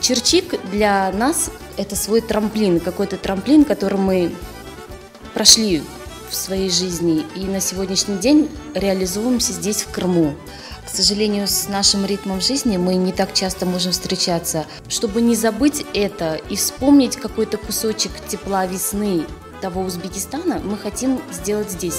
Черчик для нас – это свой трамплин, какой-то трамплин, который мы прошли в своей жизни и на сегодняшний день реализуемся здесь, в Крыму. К сожалению, с нашим ритмом жизни мы не так часто можем встречаться. Чтобы не забыть это и вспомнить какой-то кусочек тепла весны того Узбекистана, мы хотим сделать здесь.